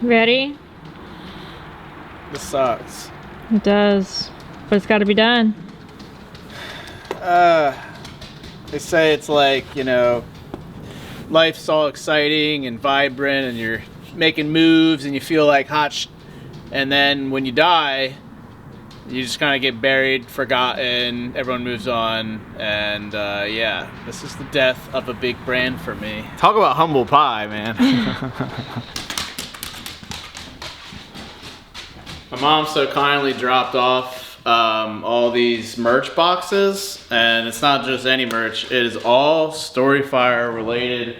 Ready? This sucks. It does. But it's got to be done. They say it's like, you know, life's all exciting and vibrant and you're making moves and you feel like and then when you die, you just kind of get buried, forgotten, everyone moves on, and yeah, this is the death of a big brand for me. Talk about humble pie, man. My mom so kindly dropped off all these merch boxes, and it's not just any merch, it is all StoryFire related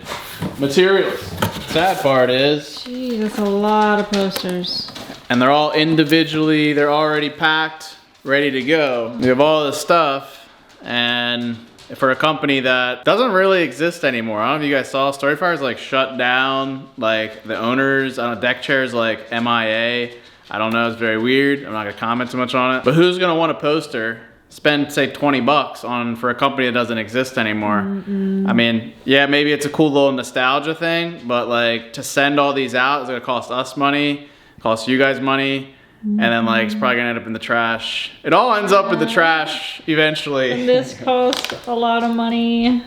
materials. Sad part is, Jeez, that's a lot of posters. and they're all individually, they're already packed, ready to go. We have all this stuff, and for a company that doesn't really exist anymore. I don't know if you guys saw, StoryFire is like shut down, like the owners, I don't know, deck chairs like MIA. I don't know, it's very weird. I'm not gonna comment too much on it. But who's gonna want a poster, spend say 20 bucks on for a company that doesn't exist anymore? I mean, yeah, maybe it's a cool little nostalgia thing, but like to send all these out is gonna cost us money, cost you guys money, and then like it's probably gonna end up in the trash. It all ends up in the trash eventually. And this costs a lot of money.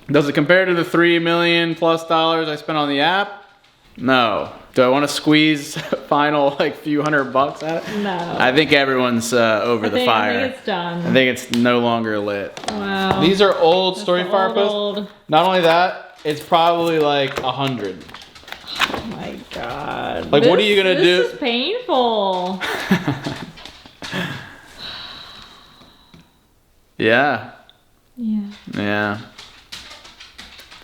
Does it compare to the $3 million+ I spent on the app? No. Do I want to squeeze final like few $100 at it? No. I think everyone's over the fire. I think it's done. I think it's no longer lit. Wow. These are old That's StoryFire posts. old. Not only that, it's probably like 100. Oh my god. Like, what are you gonna do? This is painful. Yeah. Yeah. Yeah.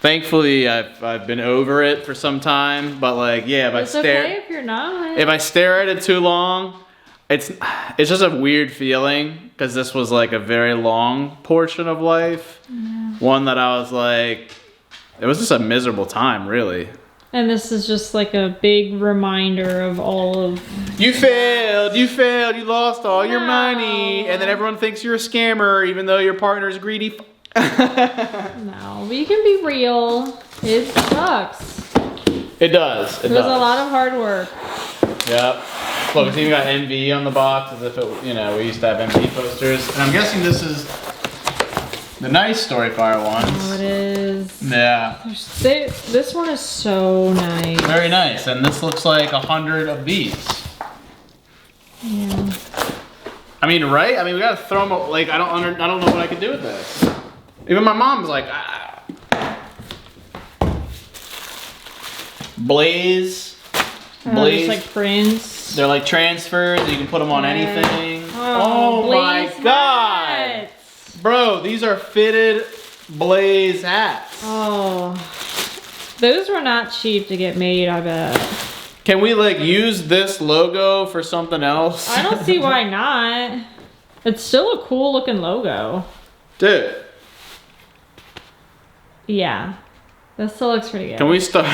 Thankfully, I've been over it for some time, but like, yeah, if It's okay if you're not. if I stare at it too long, it's just a weird feeling because this was like a very long portion of life. Yeah. One that I was like, it was just a miserable time, really. And this is just like a big reminder of all of... You failed, you lost all your money, and then everyone thinks you're a scammer even though your partner's greedy. No, but you can be real. It sucks. It does. It It was does. a lot of hard work. Yep. Look, it's even got MV on the box as if it, you know, we used to have MV posters. And I'm guessing this is the nice StoryFire ones. Oh, it is. Yeah. This one is so nice. Very nice. And this looks like 100 of these. Yeah. I mean, right? I mean, we gotta throw them. Like, I don't know what I could do with this. Even my mom's like, ah. Blaze. Just like prints. They're like transfers. You can put them on anything. Oh, my Blaze god. hats. Bro, these are fitted Blaze hats. Oh. Those were not cheap to get made, I bet. Can we like use this logo for something else? I don't see why not. It's still a cool looking logo. Dude. Yeah. That still looks pretty good. Can we start?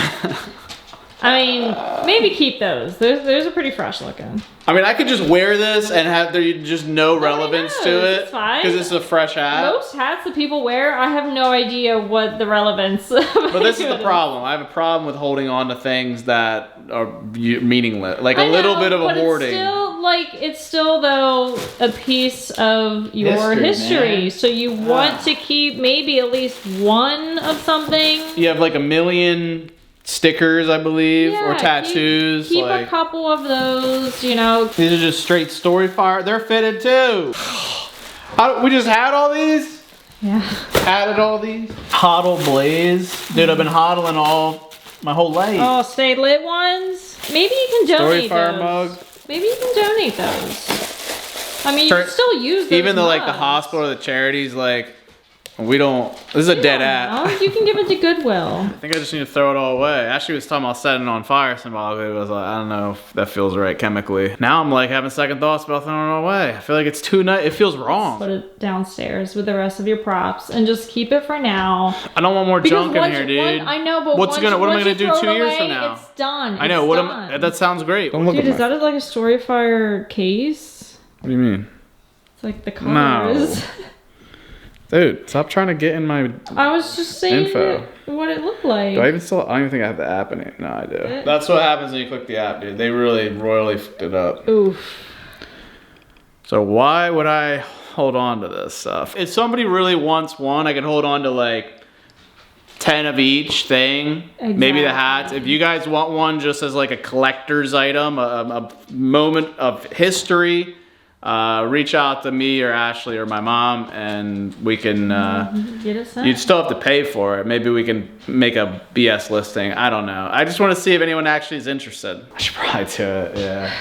I mean, maybe keep those. Those are pretty fresh looking. I mean, I could just wear this and have there just no relevance to knows. it. It's fine. Because it's a fresh hat. Most hats that people wear, I have no idea what the relevance of. But this is the problem. I have a problem with holding on to things that are meaningless. Like a little bit of a hoarding. It's still though a piece of your history. Man. So you want to keep maybe at least one of something. You have like 1 million stickers, I believe, or tattoos. Keep like, a couple of those, you know. These are just straight StoryFire. They're fitted too. We just had all these? Yeah. Added all these? Hodl Blaze. Dude, I've been hodling my whole life. Oh, stay lit ones? Maybe you can donate StoryFire those. mug. Maybe you can donate those. I mean, you can still use those Even though like the mugs. hospital or the charities, like, we don't, this is a dead app. No, you can give it to Goodwill. I think I just need to throw it all away. Ashley was talking about setting it on fire symbolically. It was like, I don't know if that feels right chemically. Now I'm like having second thoughts about throwing it all away. I feel like it's too nice. It feels wrong. Put it downstairs with the rest of your props and just keep it for now. I don't want more junk in here, dude. I know, but what am I gonna do 2 years from now? It's done. I know. That sounds great. Don't look Dude, at is that like a StoryFire case? What do you mean? It's like the covers. Dude, stop trying to get in my I was just saying info. what it looked like. Do I even still? I don't even think I have the app in it. No, I do. That's what happens when you click the app, dude. They really royally fucked it up. Oof. So why would I hold on to this stuff? If somebody really wants one, I could hold on to like 10 of each thing. Exactly. Maybe the hats. If you guys want one just as like a collector's item, a moment of history, reach out to me or Ashley or my mom and we can, get a set. You'd still have to pay for it. Maybe we can make a BS listing. I don't know. I just want to see if anyone actually is interested. I should probably do it, yeah.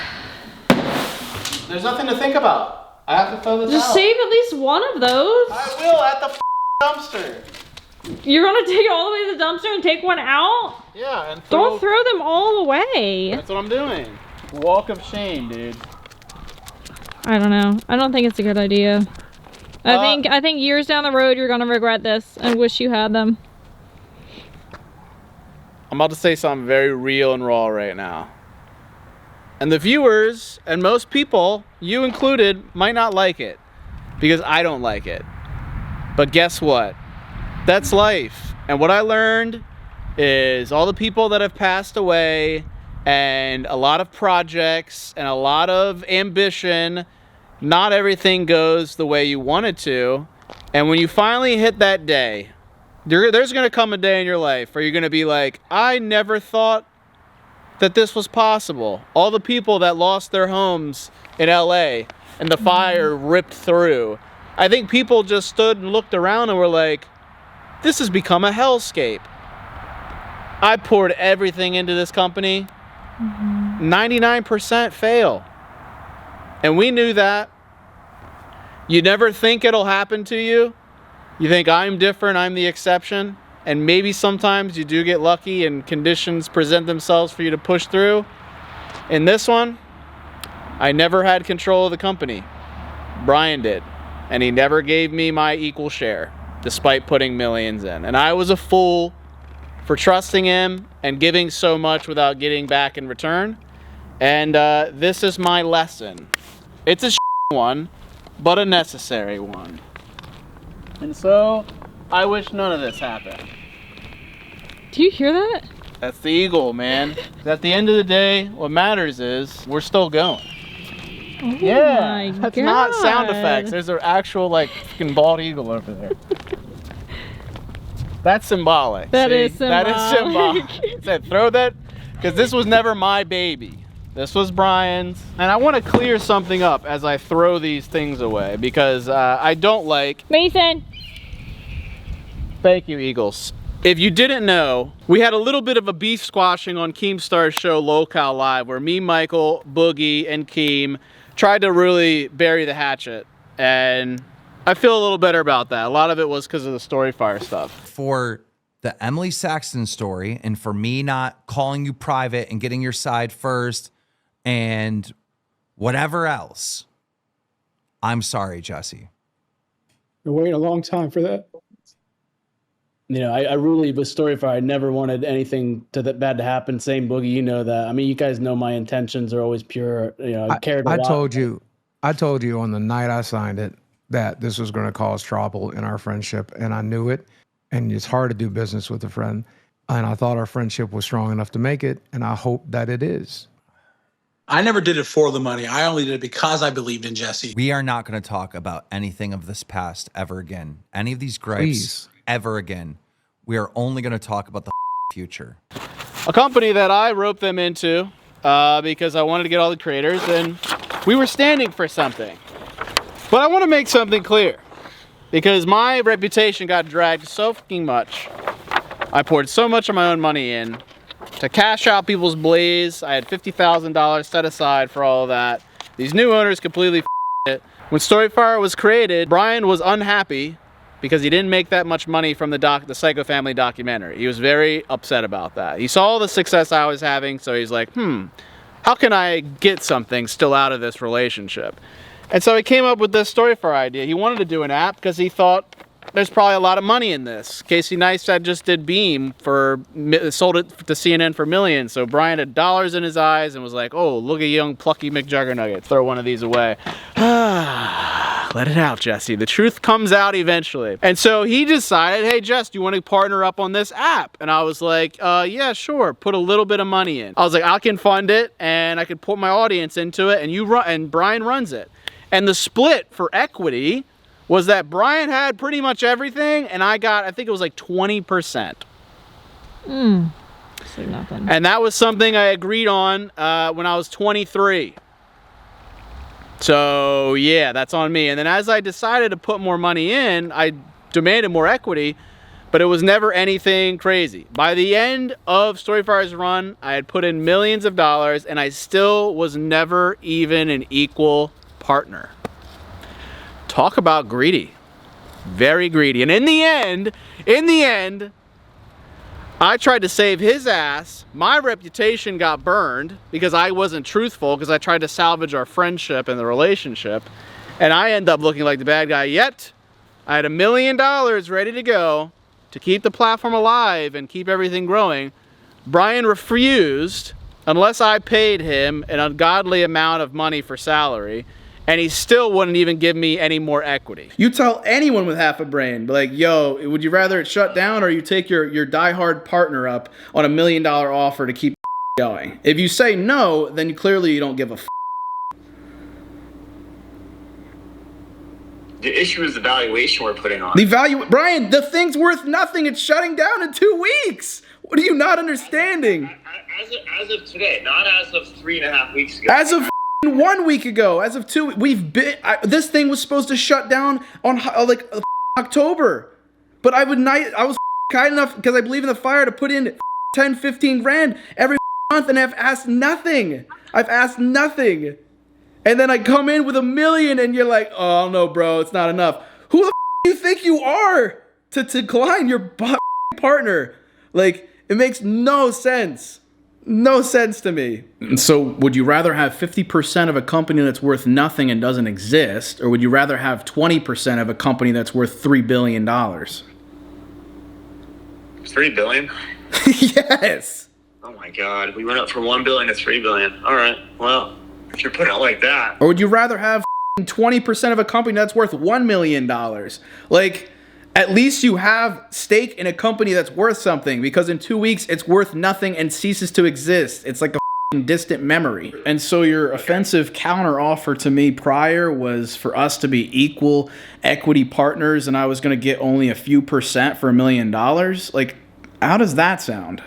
There's nothing to think about. I have to throw this out. Just save at least one of those. I will at the dumpster. You're gonna take it all the way to the dumpster and take one out? Yeah, and don't throw them all away. That's what I'm doing. Walk of shame, dude. I don't know. I don't think it's a good idea. I think years down the road you're gonna regret this and wish you had them. I'm about to say something very real and raw right now. And the viewers and most people, you included, might not like it because I don't like it. But guess what? That's life. And what I learned is all the people that have passed away and a lot of projects and a lot of ambition, not everything goes the way you want it to. And when you finally hit that day, there's going to come a day in your life where you're going to be like, I never thought that this was possible. All the people that lost their homes in LA and the fire ripped through. I think people just stood and looked around and were like, this has become a hellscape. I poured everything into this company. 99% fail. And we knew that. You never think it'll happen to you. You think I'm different, I'm the exception. And maybe sometimes you do get lucky and conditions present themselves for you to push through. In this one, I never had control of the company. Brian did. And he never gave me my equal share, despite putting millions in. And I was a fool for trusting him and giving so much without getting back in return. And this is my lesson. It's a one, but a necessary one. And so, I wish none of this happened. Do you hear that? That's the eagle, man. At the end of the day, what matters is we're still going. Oh yeah, that's God. not sound effects. There's an actual like fucking bald eagle over there. That's symbolic. That is symbolic. That is symbolic. Said throw that, because this was never my baby. This was Brian's. And I want to clear something up as I throw these things away, because I don't like... Mason! Thank you, Eagles. If you didn't know, we had a little bit of a beef squashing on Keemstar's show Locale Live, where me, Michael, Boogie, and Keem tried to really bury the hatchet. And I feel a little better about that. A lot of it was because of the StoryFire stuff. For the Emily Saxton story, and for me not calling you private and getting your side first and whatever else, I'm sorry, Jesse. Been waiting a long time for that. You know, I really, with StoryFire, I never wanted anything that bad to happen. Same, Boogie, you know that. I mean, you guys know my intentions are always pure. You know, I cared a lot. I told you on the night I signed it that this was going to cause trouble in our friendship, and I knew it. And it's hard to do business with a friend. And I thought our friendship was strong enough to make it, and I hope that it is. I never did it for the money. I only did it because I believed in Jesse. We are not going to talk about anything of this past ever again. Any of these gripes. Please. Ever again. We are only going to talk about the future. A company that I roped them into because I wanted to get all the creators, and we were standing for something. But I want to make something clear, because my reputation got dragged so fucking much. I poured so much of my own money in to cash out people's blaze. I had $50,000 set aside for all of that. These new owners completely it. When StoryFire was created, Brian was unhappy because he didn't make that much money from the Psycho Family documentary. He was very upset about that. He saw all the success I was having, so he's like, how can I get something still out of this relationship? And so he came up with this StoryFire idea. He wanted to do an app because he thought there's probably a lot of money in this. Casey Neistat just did Beam sold it to CNN for millions. So Brian had dollars in his eyes and was like, oh, look at young plucky McJuggerNuggets. Throw one of these away. let it out, Jesse. The truth comes out eventually. And so he decided, hey, Jess, do you want to partner up on this app? And I was like, yeah, sure. Put a little bit of money in. I was like, I can fund it and I can put my audience into it, and you run, and Brian runs it. And the split for equity was that Brian had pretty much everything, and I got, I think it was like 20%. So nothing. And that was something I agreed on when I was 23. So yeah, that's on me. And then as I decided to put more money in, I demanded more equity, but it was never anything crazy. By the end of StoryFire's run, I had put in millions of dollars, and I still was never even an equal partner. Talk about greedy. Very greedy. And in the end, I tried to save his ass. My reputation got burned because I wasn't truthful, because I tried to salvage our friendship and the relationship. And I end up looking like the bad guy. Yet, I had $1 million ready to go to keep the platform alive and keep everything growing. Brian refused unless I paid him an ungodly amount of money for salary. And he still wouldn't even give me any more equity. You tell anyone with half a brain, like, yo, would you rather it shut down, or you take your diehard partner up on $1 million offer to keep going? If you say no, then clearly you don't give a f. The issue is the valuation we're putting on. Brian, the thing's worth nothing. It's shutting down in 2 weeks. What are you not understanding? As of today, not as of 3.5 weeks ago. As of 1 week ago, as of 2, this thing was supposed to shut down on October, but I was kind enough, because I believe in the fire, to put in 10, 15 grand every month, and I've asked nothing. And then I come in with $1 million, and you're like, oh no, bro, it's not enough. Who the do you think you are to decline your partner? Like, it makes no sense. No sense to me. So would you rather have 50% of a company that's worth nothing and doesn't exist, or would you rather have 20% of a company that's worth $3 billion? $3 billion? Yes. Oh my God, we went up from 1 billion to 3 billion. All right, well, if you're putting it like that. Or would you rather have 20% of a company that's worth $1 million? Like, at least you have stake in a company that's worth something, because in 2 weeks it's worth nothing and ceases to exist. It's like a distant memory. And so your offensive counter offer to me prior was for us to be equal equity partners, and I was going to get only a few percent for $1 million. Like, how does that sound?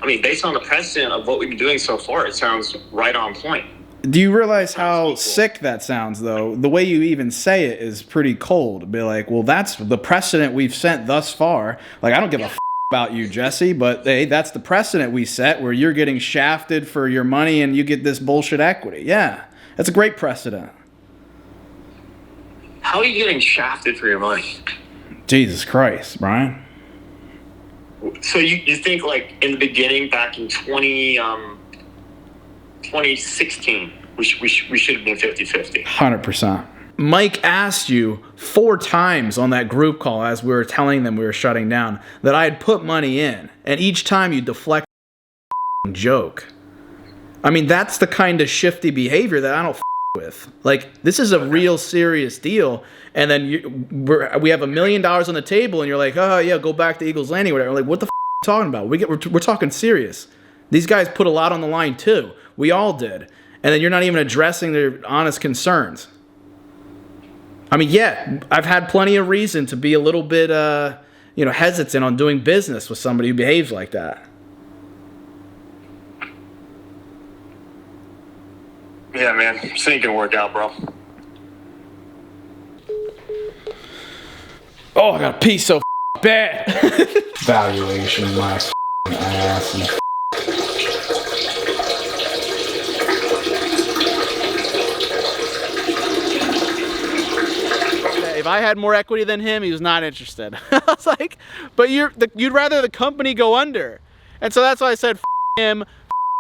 I mean, based on the precedent of what we've been doing so far, it sounds right on point. Do you realize how sick that sounds, though? The way you even say it is pretty cold. Be like, well, that's the precedent we've set thus far. Like, I don't give a about you, Jesse, but hey, that's the precedent we set, where you're getting shafted for your money and you get this bullshit equity. Yeah, that's a great precedent. How are you getting shafted for your money? Jesus Christ, Brian. So you think, like, in the beginning, back in 2016, we should have been 50-50. 100%. Mike asked you 4 times on that group call, as we were telling them we were shutting down, that I had put money in, and each time you deflect joke. I mean, that's the kind of shifty behavior that I don't with. Like, this is a real serious deal, and then we have $1 million on the table, and you're like, oh yeah, go back to Eagles Landing, whatever. Like, what the are you talking about? We're talking serious. These guys put a lot on the line too. We all did. And then you're not even addressing their honest concerns. I mean, yeah, I've had plenty of reason to be a little bit, hesitant on doing business with somebody who behaves like that. Yeah, man, this ain't gonna work out, bro. Oh, I gotta pee so bad. Valuation, my ass. If I had more equity than him, he was not interested. I was like, but you'd rather the company go under. And so that's why I said, him,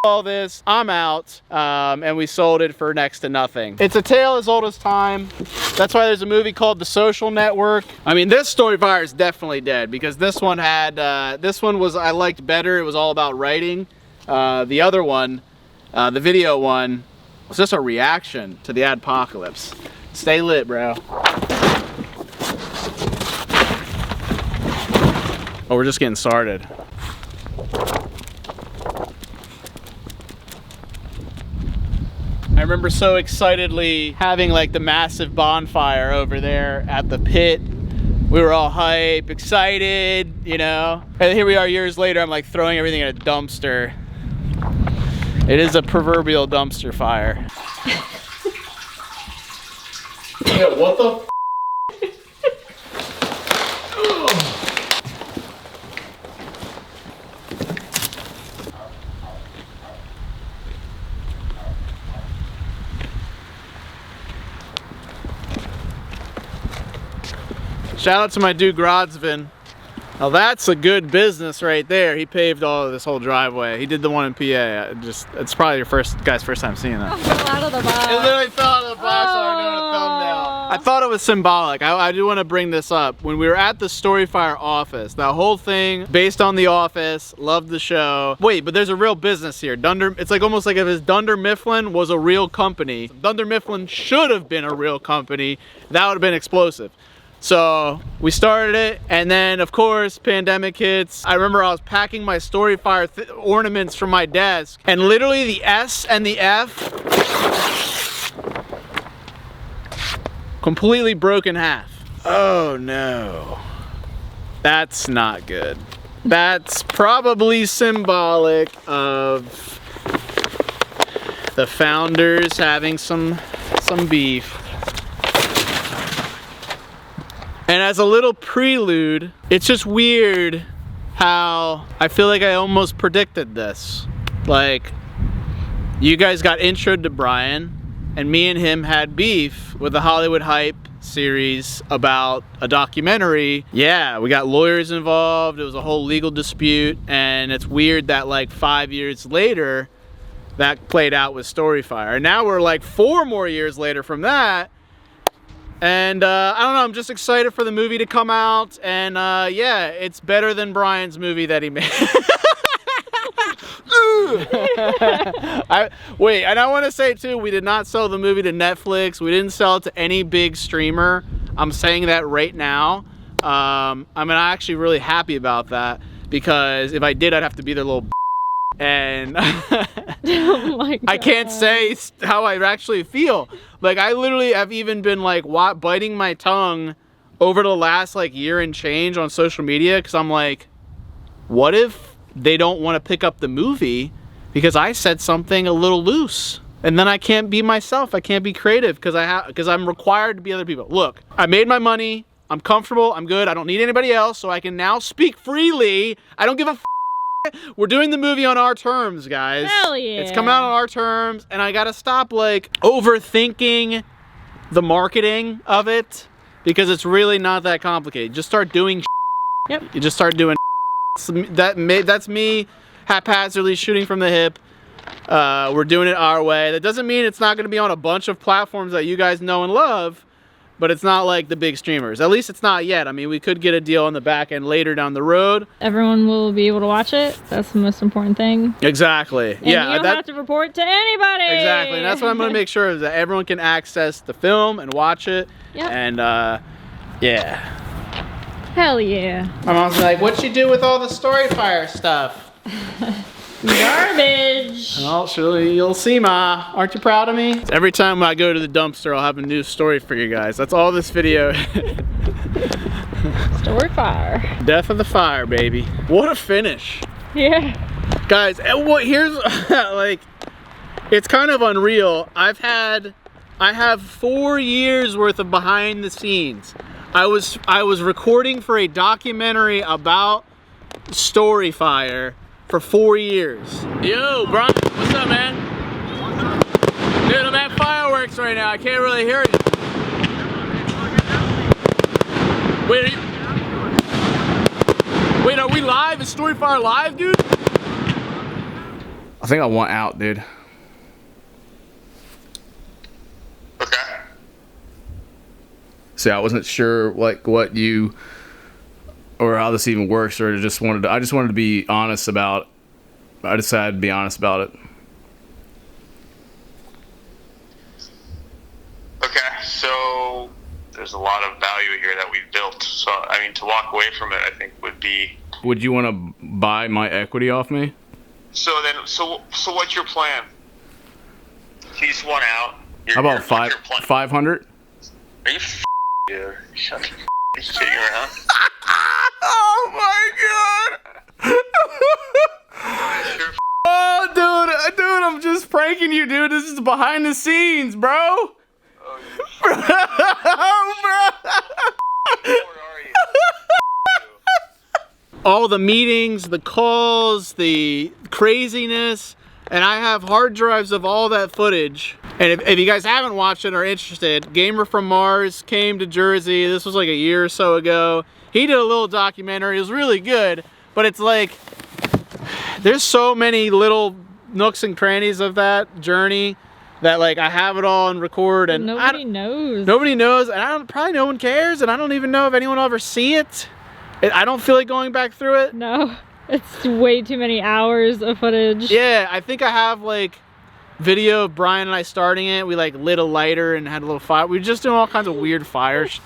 all this, I'm out. And we sold it for next to nothing. It's a tale as old as time. That's why there's a movie called The Social Network. I mean, this StoryFire is definitely dead, because this one had, I liked better. It was all about writing. The other one, the video one, It's just a reaction to the adpocalypse. Stay lit, bro. Oh, we're just getting started. I remember so excitedly having like the massive bonfire over there at the pit. We were all hype, excited, you know? And here we are years later, I'm like throwing everything in a dumpster. It is a proverbial dumpster fire. Yeah, what the f? Shout out to my dude Grodsvin. Now that's a good business right there. He paved all of this whole driveway. He did the one in PA. It's probably your guy's first time seeing that. I fell out of the box. It literally fell out of the box while we were doing a thumbnail. I thought it was symbolic. I do want to bring this up. When we were at the StoryFire office, that whole thing based on The Office, loved the show. Wait, but there's a real business here. It's like almost like if Dunder Mifflin was a real company. Dunder Mifflin should have been a real company. That would have been explosive. So we started it, and then of course pandemic hits. I remember I was packing my StoryFire ornaments from my desk, and literally the S and the F completely broke in half. Oh no, that's not good. That's probably symbolic of the founders having some beef. And as a little prelude, it's just weird how I feel like I almost predicted this. Like, you guys got introed to Brian, and me and him had beef with the Hollywood Hype series about a documentary. Yeah, we got lawyers involved, it was a whole legal dispute, and it's weird that like 5 years later, that played out with StoryFire. And now we're like 4 more years later from that, and I don't know, I'm just excited for the movie to come out, and yeah, it's better than Brian's movie that he made. Wait, and I want to say too, we did not sell the movie to Netflix. We didn't sell it to any big streamer. I'm saying that right now. I'm actually really happy about that, because if I did, I'd have to be their little and Oh my God. I can't say how I actually feel. Like, I literally have even been like biting my tongue over the last like year and change on social media, because I'm like, what if they don't want to pick up the movie because I said something a little loose, and then I can't be myself, I can't be creative because I'm required to be other people. Look, I made my money, I'm comfortable, I'm good, I don't need anybody else, so I can now speak freely. I don't give a We're doing the movie on our terms, guys. Hell yeah. It's coming out on our terms, and I gotta stop like overthinking the marketing of it, because it's really not that complicated. Just start doing Yep. You just start doing that's me haphazardly shooting from the hip. We're doing it our way. That doesn't mean it's not gonna be on a bunch of platforms that you guys know and love, but it's not like the big streamers. At least it's not yet. I mean, we could get a deal on the back end later down the road. Everyone will be able to watch it. That's the most important thing. Exactly. And yeah. you don't have to report to anybody. Exactly. And that's what I'm going to make sure is that everyone can access the film and watch it. Yep. And yeah. Hell yeah. My mom's like, what'd you do with all the StoryFire stuff? Garbage. Well, you'll see, Ma. Aren't you proud of me? Every time I go to the dumpster, I'll have a new story for you guys. That's all this video. StoryFire. Death of the fire, baby. What a finish. Yeah. Guys, here's like, it's kind of unreal. I have 4 years worth of behind the scenes. I was recording for a documentary about StoryFire for 4 years. Yo, Brian, what's up, man? Dude, I'm at fireworks right now. I can't really hear you. Wait, are we live? Is StoryFire live, dude? I think I want out, dude. Okay. See, I wasn't sure like what you or how this even works, or I just wanted to be honest about. I decided to be honest about it. there's a lot of value here that we've built. So, I mean, to walk away from it, I think would be. Would you want to buy my equity off me? So what's your plan? You just want out. How about 500? Are you dude? Shut the you kidding around? Oh my god! Oh, dude, I'm just pranking you, dude. This is behind the scenes, bro. Oh, Bro. where are you? All the meetings, the calls, the craziness, and I have hard drives of all that footage. And if you guys haven't watched it or are interested, Gamer from Mars came to Jersey. This was like a year or so ago. He did a little documentary. It was really good, but it's like, there's so many little nooks and crannies of that journey that like I have it all on record, and nobody knows. Nobody knows, and probably no one cares, and I don't even know if anyone will ever see it. I don't feel like going back through it. No, it's way too many hours of footage. Yeah, I think I have like video of Brian and I starting it. We like lit a lighter and had a little fire. We were just doing all kinds of weird fires,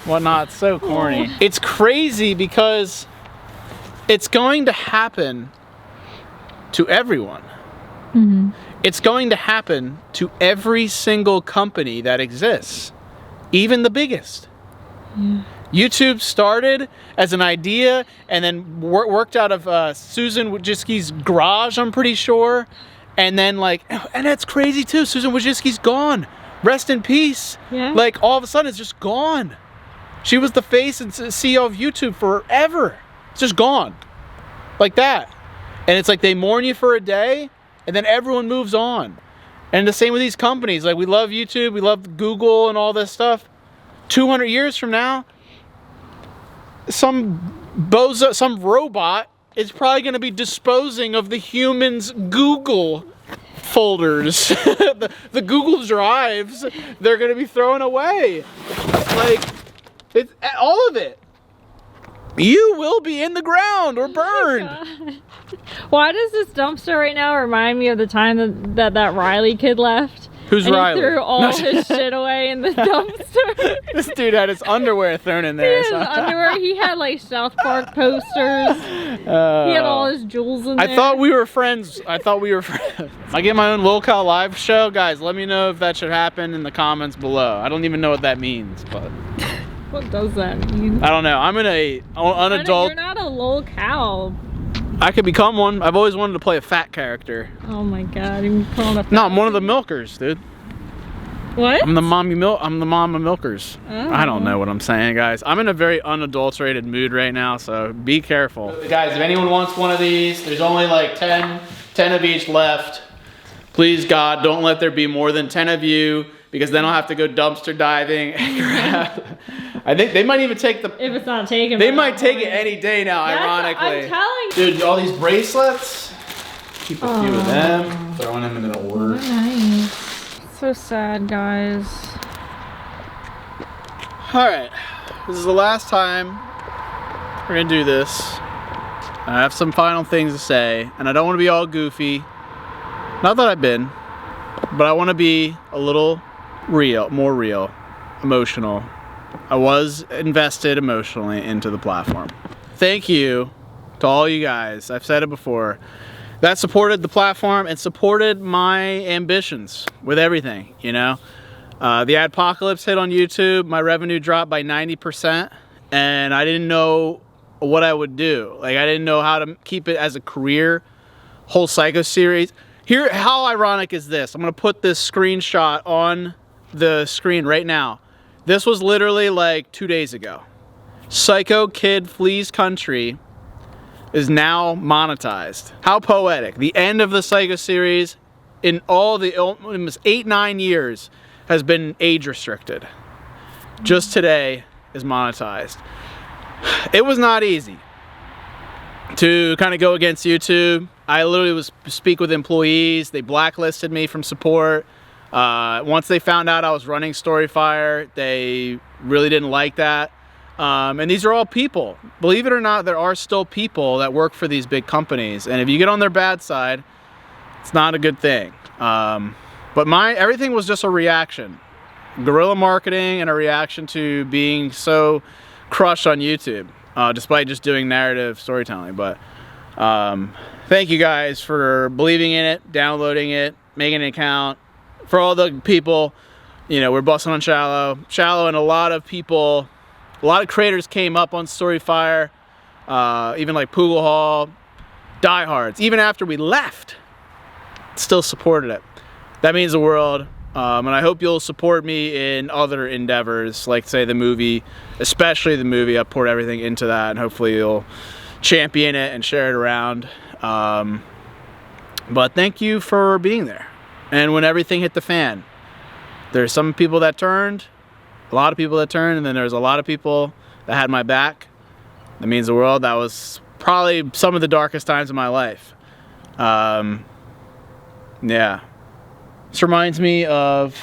whatnot. It's so corny. It's crazy because it's going to happen to everyone. Mm-hmm. It's going to happen to every single company that exists, even the biggest. Yeah. YouTube started as an idea and then worked out of Susan Wojcicki's garage, I'm pretty sure. And then like, and that's crazy too, Susan Wojcicki's gone. Rest in peace. Yeah. Like all of a sudden it's just gone. She was the face and CEO of YouTube forever. It's just gone. Like that. And it's like they mourn you for a day and then everyone moves on. And the same with these companies. Like we love YouTube, we love Google and all this stuff. 200 years from now, some robot is probably going to be disposing of the humans' Google folders. the Google drives, they're going to be thrown away. Like, it's all of it. You will be in the ground or burned. Oh, why does this dumpster right now remind me of the time that Riley kid left? Who's and Riley? He threw all his shit away in the dumpster. This dude had his underwear thrown in there. He had his underwear. He had like South Park posters. He had all his jewels in there. I thought we were friends. I get my own local live show. Guys, let me know if that should happen in the comments below. I don't even know what that means, but... What does that mean? I don't know. I'm in an adult... You're not a lolcow. I could become one. I've always wanted to play a fat character. Oh my god, you're calling up. No, I'm one of the milkers, dude. What? I'm the mom of milkers. Oh. I don't know what I'm saying, guys. I'm in a very unadulterated mood right now, so be careful. Guys, if anyone wants one of these, there's only like 10 of each left. Please, God, don't let there be more than 10 of you, because then I'll have to go dumpster diving and grab. I think they might even take the... If it's not taken. They might take it any day now, ironically. I'm telling you. Dude, all these bracelets. Keep a few of them. Throwing them into the order. Nice. So sad, guys. Alright. This is the last time we're going to do this. I have some final things to say, and I don't want to be all goofy. Not that I've been, but I want to be a little real, more real, emotional. I was invested emotionally into the platform. Thank you to all you guys, I've said it before, that supported the platform and supported my ambitions with everything, you know? The adpocalypse hit on YouTube, my revenue dropped by 90%, and I didn't know what I would do. Like, I didn't know how to keep it as a career, whole Psycho series. Here, how ironic is this? I'm gonna put this screenshot on the screen right now. This was literally like 2 days ago. Psycho Kid Flees Country is now monetized. How poetic. The end of the Psycho series in all the almost 8-9 years has been age restricted. Just today is monetized. It was not easy to kind of go against YouTube. I literally was speak with employees. They blacklisted me from support. Once they found out I was running StoryFire, they really didn't like that. And these are all people. Believe it or not, there are still people that work for these big companies. And if you get on their bad side, it's not a good thing. But everything was just a reaction. guerrilla marketing and a reaction to being so crushed on YouTube, despite just doing narrative storytelling. But thank you guys for believing in it, downloading it, making an account. For all the people, you know, we're busting on Shallow, and a lot of people, a lot of creators came up on StoryFire, even like Poogle Hall, diehards, even after we left, still supported it. That means the world. And I hope you'll support me in other endeavors, like say the movie, especially the movie. I poured everything into that, and hopefully you'll champion it and share it around. But thank you for being there. And when everything hit the fan, there's some people that turned, a lot of people that turned, and then there's a lot of people that had my back. That means the world. That was probably some of the darkest times of my life. Yeah. This reminds me of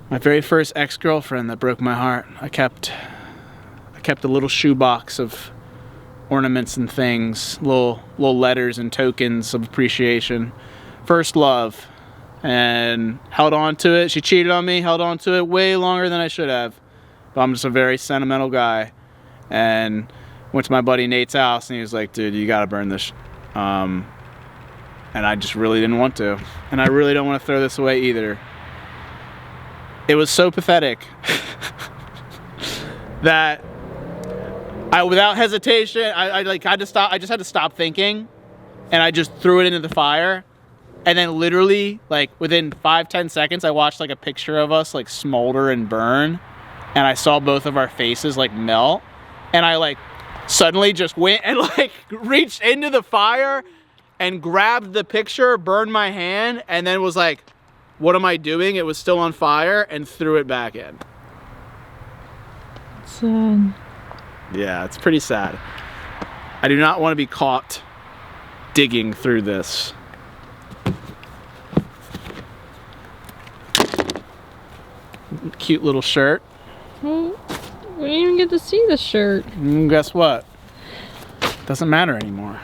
my very first ex-girlfriend that broke my heart. I kept a little shoebox of ornaments and things, little letters and tokens of appreciation. First love, and held on to it. She cheated on me, held on to it way longer than I should have. But I'm just a very sentimental guy, and went to my buddy Nate's house, and he was like, "Dude, you gotta burn this." And I just really didn't want to. And I really don't want to throw this away either. It was so pathetic that without hesitation, I just had to stop thinking, and I just threw it into the fire. And then literally, like within 5-10 seconds, I watched like a picture of us like smolder and burn, and I saw both of our faces like melt, and I like suddenly just went and like reached into the fire and grabbed the picture, burned my hand, and then was like, what am I doing? It was still on fire, and threw it back in. Sad. Yeah, it's pretty sad. I do not want to be caught digging through this. Cute little shirt. Well, we didn't even get to see the shirt. Guess what? Doesn't matter anymore.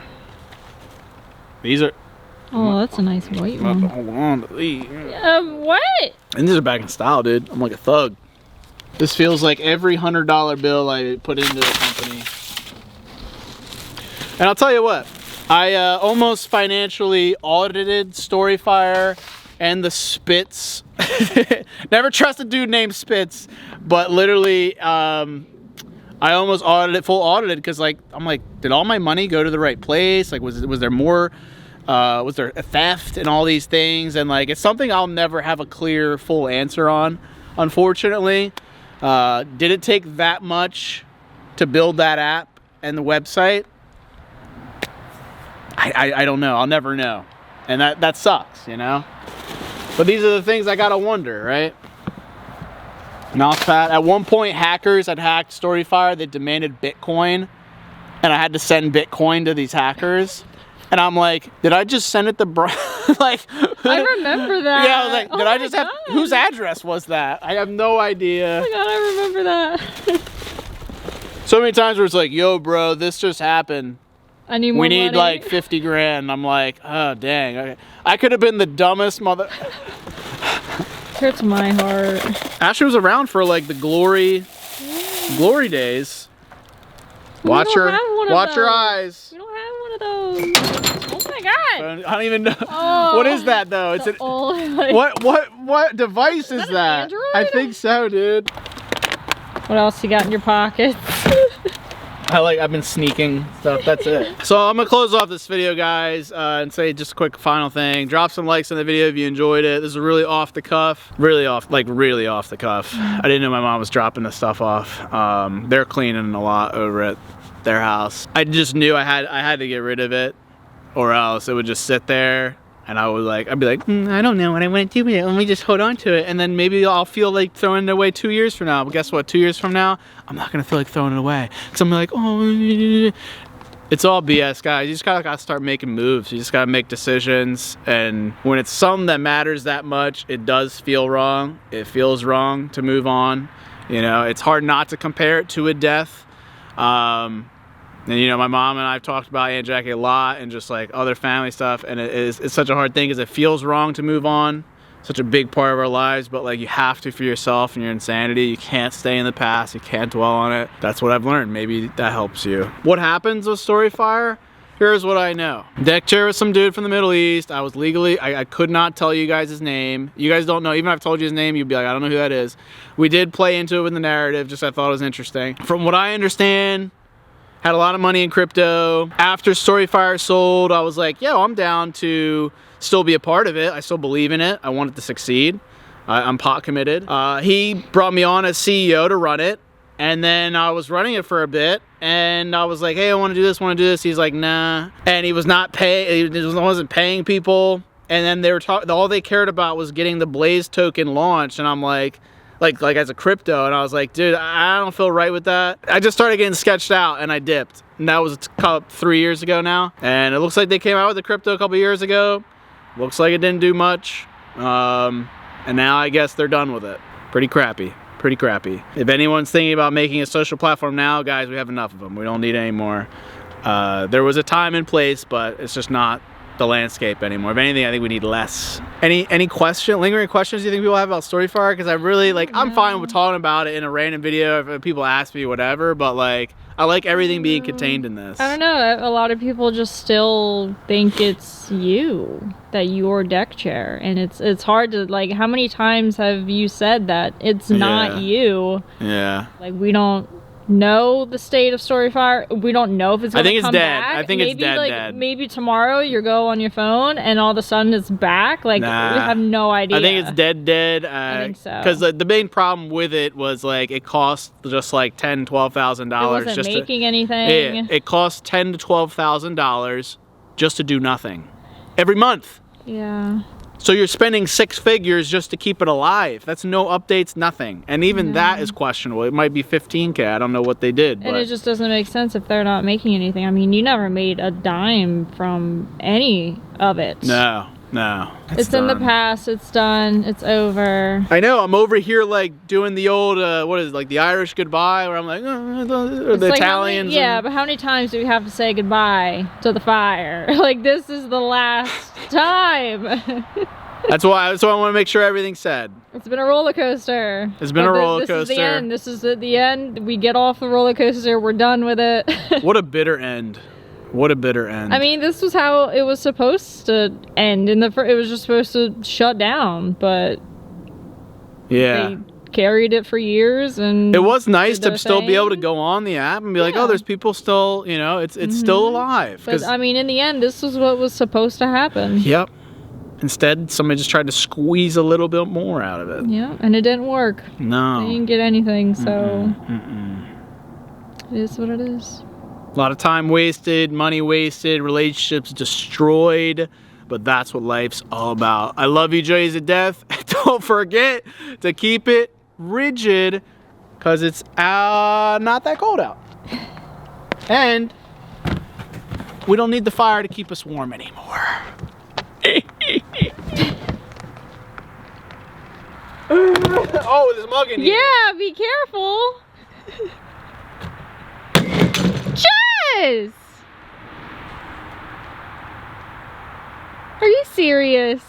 These are... Oh, that's a nice white one. Hold on to these. What? And these are back in style, dude. I'm like a thug. This feels like every $100 bill I put into the company. And I'll tell you what. I almost financially audited StoryFire and the Spitz. Never trust a dude named Spitz. But literally, I almost full audited because like I'm like, did all my money go to the right place? Like was there more? Was there a theft and all these things? And like, it's something I'll never have a clear, full answer on, unfortunately. Did it take that much to build that app and the website? I don't know. I'll never know. And that sucks, you know? But these are the things I gotta wonder, right? Mousepad. At one point, hackers had hacked StoryFire. They demanded Bitcoin. And I had to send Bitcoin to these hackers. And I'm like, did I just send it to like? I remember that. Yeah, I was like, did I just have? Whose address was that? I have no idea. Oh my god, I remember that. So many times where it's like, yo, bro, this just happened. I need more We need money. like 50 grand. I'm like, oh dang. I could have been the dumbest mother. Hurts my heart. Ashley was around for like the glory days. Watch your eyes. We don't have one of those. Oh my god. I don't even know. Oh, what is that though? It's an old, like, what device is that that? an Android? I think so, dude. What else you got in your pockets? I've been sneaking stuff. That's it. So I'm gonna close off this video, guys, and say just a quick final thing. Drop some likes on the video if you enjoyed it. This is really off the cuff, really off the cuff. I didn't know my mom was dropping this stuff off. They're cleaning a lot over at their house. I just knew I had to get rid of it, or else it would just sit there. And I'd be like, I don't know what I want to do with it. Let me just hold on to it. And then maybe I'll feel like throwing it away 2 years from now. But guess what? 2 years from now, I'm not going to feel like throwing it away. Because I'm like, oh, it's all BS, guys. You just got to start making moves. You just got to make decisions. And when it's something that matters that much, it does feel wrong. It feels wrong to move on. You know, it's hard not to compare it to a death. And you know, my mom and I've talked about Aunt Jackie a lot and just like other family stuff, and it's such a hard thing because it feels wrong to move on. such a big part of our lives, but like you have to for yourself and your insanity. You can't stay in the past, you can't dwell on it. That's what I've learned. Maybe that helps you. What happens with StoryFire? Here's what I know. Deck chair was some dude from the Middle East. I was legally, I could not tell you guys his name. You guys don't know, even if I've told you his name, you'd be like, I don't know who that is. We did play into it with the narrative, just I thought it was interesting. From what I understand, had a lot of money in crypto. After StoryFire sold, I was like, yo, I'm down to still be a part of it. I still believe in it. I want it to succeed. I'm pot committed. He brought me on as CEO to run it. And then I was running it for a bit, and I was like, hey, I want to do this, He's like, nah. And he was not wasn't paying people. And then they were all they cared about was getting the Blaze token launched. And I'm like as a crypto, and I was like, dude, I don't feel right with that. I just started getting sketched out, and I dipped. And that was 3 years ago now. And it looks like they came out with the crypto a couple years ago. Looks like it didn't do much. And now I guess they're done with it. Pretty crappy. Pretty crappy. If anyone's thinking about making a social platform now, guys, we have enough of them. We don't need any more. There was a time and place, but it's just not the landscape anymore. If anything, I think we need less. Any lingering questions you think people have about StoryFire? Because I really, I'm fine with talking about it in a random video if people ask me, whatever, but like, I like everything being contained in this. I don't know. A lot of people just still think it's you, that you're deck chair, and it's hard to, like, how many times have you said that it's not you? Yeah. Like, we don't know the state of StoryFire. We don't know if it's going to come back. I think it's dead. Like, maybe tomorrow you go on your phone and all of a sudden it's back. Like, nah, we have no idea. I think it's dead. I think so. Because the main problem with it was like it cost just like $10,000, $12,000. It wasn't making anything. Yeah, it cost $10,000 to $12,000 just to do nothing every month. Yeah. So you're spending 6 figures just to keep it alive. That's no updates, nothing. And even that is questionable. It might be 15K. I don't know what they did. And it just doesn't make sense if they're not making anything. I mean, you never made a dime from any of it. No. It's in the past. It's done. It's over. I know. I'm over here like doing the old, what is it, like the Irish goodbye, where I'm like, or the like Italians. But how many times do we have to say goodbye to the fire? Like, this is the last time. That's why I want to make sure everything's said. It's been a roller coaster. It's been a roller coaster. This is the end. This is the end. We get off the roller coaster. We're done with it. What a bitter end. What a bitter end. I mean, this was how it was supposed to end. It was just supposed to shut down, but they carried it for years, and it was nice to still be able to go on the app and be like, oh, there's people still, it's still alive. But I mean, in the end, this was what was supposed to happen. Yep. Instead, somebody just tried to squeeze a little bit more out of it. Yeah, and it didn't work. No. They didn't get anything, so it is what it is. A lot of time wasted, money wasted, relationships destroyed, but that's what life's all about. I love you, Joys to death. Don't forget to keep it rigid, because it's not that cold out. And we don't need the fire to keep us warm anymore. Oh, there's a mug in here. Yeah, be careful. Jess! Are you serious?